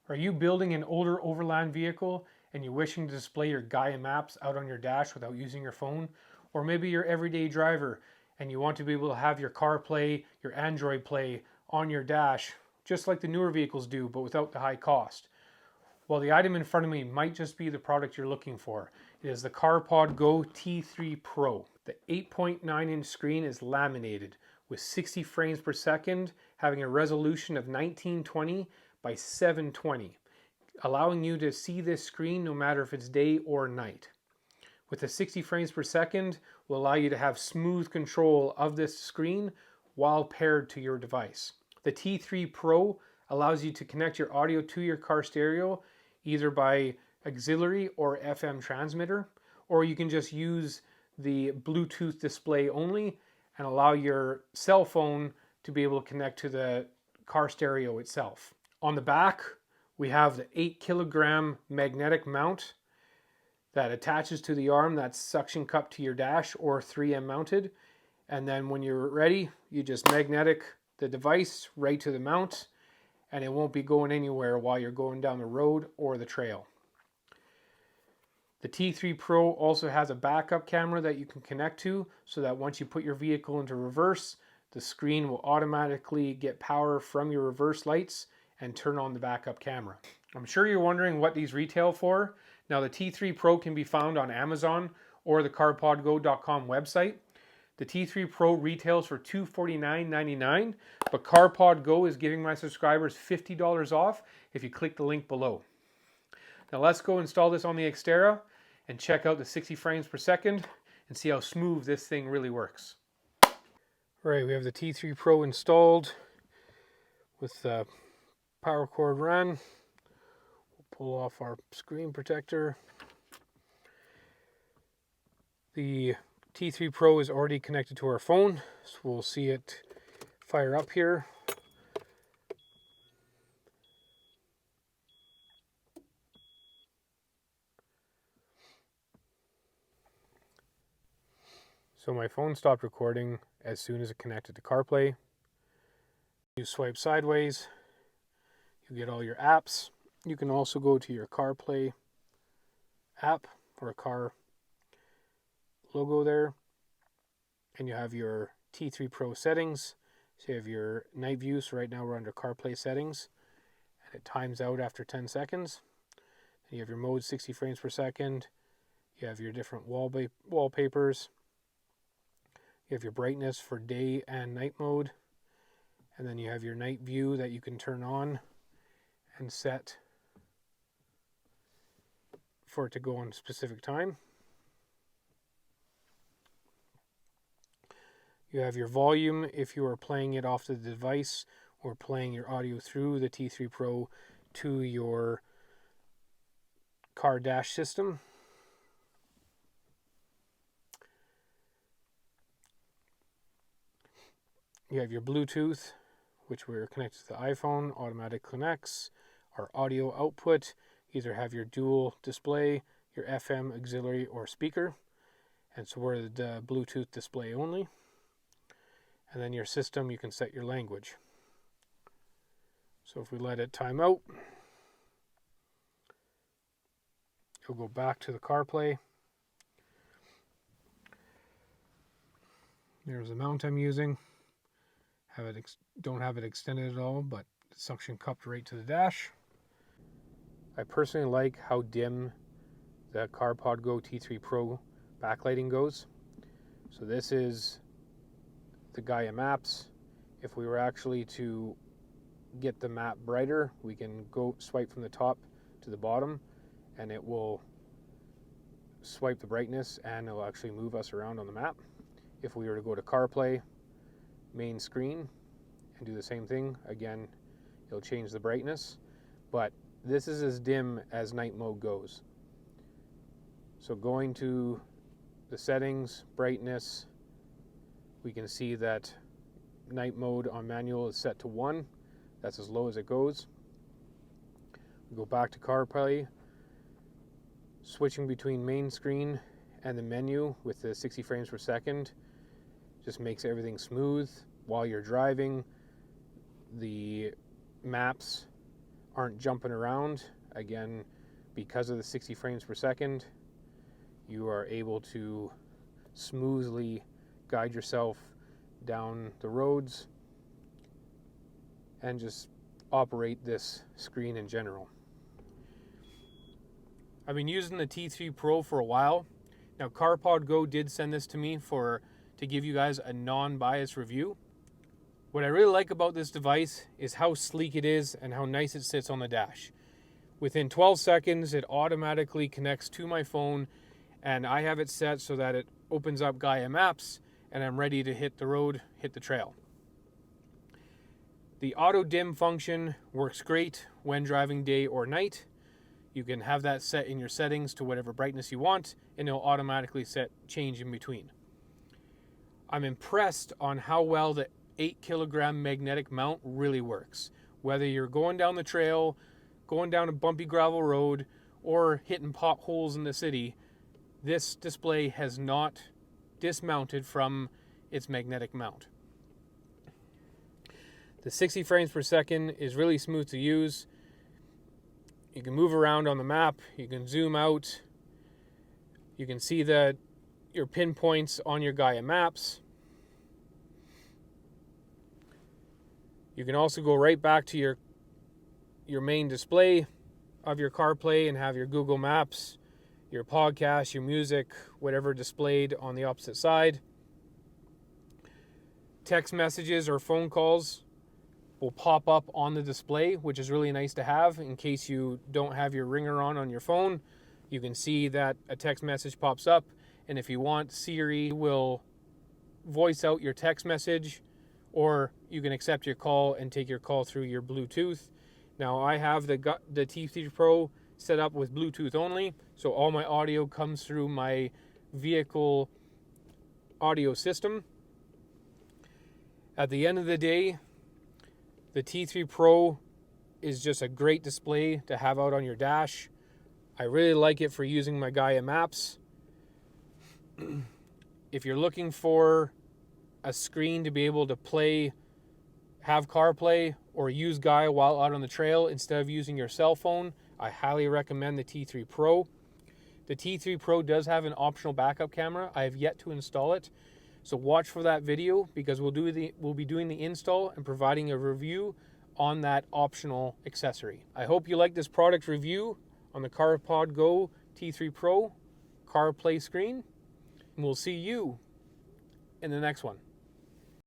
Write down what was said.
Are you building an older overland vehicle and you're wishing to display your Gaia maps out on your dash without using your phone? Or maybe you're everyday driver and you want to be able to have your CarPlay, your Android Play on your dash, just like the newer vehicles do, but without the high cost. Well, the item in front of me might just be the product you're looking for. It is the Carpodgo T3 Pro. The 8.9-inch screen is laminated with 60 frames per second, having a resolution of 1920 by 720, allowing you to see this screen no matter if it's day or night. With the 60 frames per second, will allow you to have smooth control of this screen while paired to your device. The T3 Pro allows you to connect your audio to your car stereo either by auxiliary or FM transmitter, or you can just use the Bluetooth display only and allow your cell phone to be able to connect to the car stereo itself. On the back, we have the 8-kilogram magnetic mount that attaches to the arm that's suction cupped to your dash or 3M mounted. And then when you're ready, you just magnetic the device right to the mount and it won't be going anywhere while you're going down the road or the trail. The T3 Pro also has a backup camera that you can connect to so that once you put your vehicle into reverse, the screen will automatically get power from your reverse lights and turn on the backup camera. I'm sure you're wondering what these retail for. Now the T3 Pro can be found on Amazon or the carpodgo.com website. The T3 Pro retails for $249.99, but Carpodgo is giving my subscribers $50 off if you click the link below. Now let's go install this on the Xterra and check out the 60 frames per second and see how smooth this thing really works. All right, we have the T3 Pro installed with the power cord run. We'll pull off our screen protector. The T3 Pro is already connected to our phone, so we'll see it fire up here. So my phone stopped recording as soon as it connected to CarPlay. You swipe sideways, you get all your apps. You can also go to your CarPlay app or a car logo there, and you have your T3 Pro settings. So you have your night view, so right now we're under CarPlay settings, and it times out after 10 seconds. And you have your mode 60 frames per second. You have your different wallpapers. You have your brightness for day and night mode. And then you have your night view that you can turn on and set for it to go on a specific time. You have your volume if you are playing it off the device or playing your audio through the T3 Pro to your car dash system. You have your Bluetooth, which we're connected to the iPhone, automatic connects. Our audio output, either have your dual display, your FM, auxiliary, or speaker. And so we're the Bluetooth display only. And then your system, you can set your language. So if we let it time out, it'll go back to the CarPlay. There's the mount I'm using. Don't have it extended at all, but suction cupped right to the dash. I personally like how dim the Carpodgo T3 Pro backlighting goes. So this is the Gaia maps. If we were actually to get the map brighter, we can go swipe from the top to the bottom and it will swipe the brightness and it'll actually move us around on the map. If we were to go to CarPlay main screen and do the same thing, again, it'll change the brightness, but this is as dim as night mode goes. So going to the settings, brightness, we can see that night mode on manual is set to 1. That's as low as it goes. We go back to CarPlay, switching between main screen and the menu with the 60 frames per second just makes everything smooth. While you're driving, the maps aren't jumping around. Again, because of the 60 frames per second, you are able to smoothly guide yourself down the roads and just operate this screen in general. I've been using the T3 Pro for a while. Now, Carpodgo did send this to me to give you guys a non-biased review. What I really like about this device is how sleek it is and how nice it sits on the dash. Within 12 seconds, it automatically connects to my phone, and I have it set so that it opens up Gaia Maps, and I'm ready to hit the road, hit the trail. The auto dim function works great when driving day or night. You can have that set in your settings to whatever brightness you want, and it'll automatically change in between. I'm impressed on how well the 8-kilogram magnetic mount really works. Whether you're going down the trail, going down a bumpy gravel road, or hitting potholes in the city, this display has not dismounted from its magnetic mount. The 60 frames per second is really smooth to use. You can move around on the map, you can zoom out, you can see your pinpoints on your Gaia Maps. You can also go right back to your main display of your CarPlay and have your Google Maps, your podcast, your music, whatever displayed on the opposite side. Text messages or phone calls will pop up on the display, which is really nice to have in case you don't have your ringer on your phone. You can see that a text message pops up, and if you want, Siri will voice out your text message, or you can accept your call and take your call through your Bluetooth. Now, I have the T3 Pro set up with Bluetooth only, so all my audio comes through my vehicle audio system. At the end of the day, the T3 Pro is just a great display to have out on your dash. I really like it for using my Gaia Maps. If you're looking for a screen to be able to have CarPlay or use Gaia while out on the trail instead of using your cell phone, I highly recommend the T3 Pro. The T3 Pro does have an optional backup camera. I have yet to install it. So watch for that video because we'll be doing the install and providing a review on that optional accessory. I hope you like this product review on the Carpodgo T3 Pro CarPlay screen, and we'll see you in the next one.